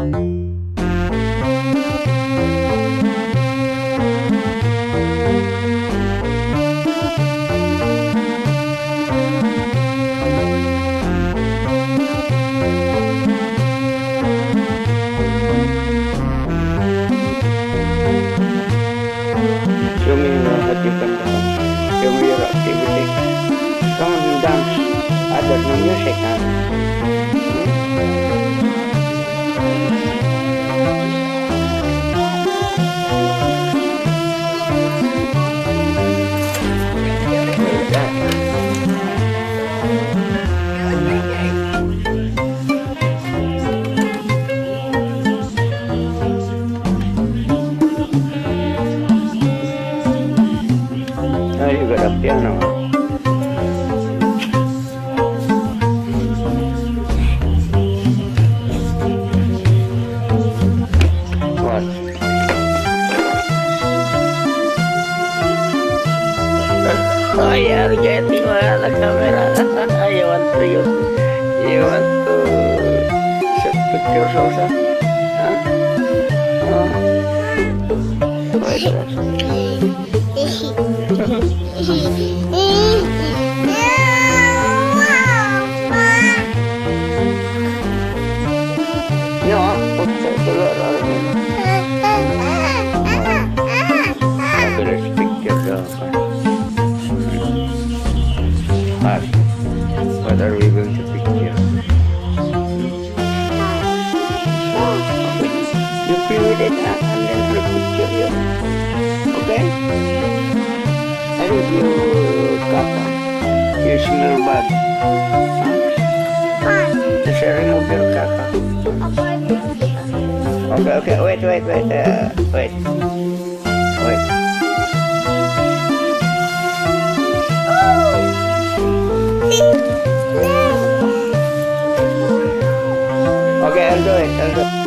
Show me your activity. Show me your activity. Come on, dance. There's no music, huh? Now you got a piano. What? Oh yeah, getting the camera. You want to set pictures also? Huh? Oh. Wait a No, put the better picture what are we going to picture? You play with it and then I'll picture you. Okay? I think you kaka. You smell bad. Huh? Just remove your kaka. Okay, wait. Okay, I'll do it.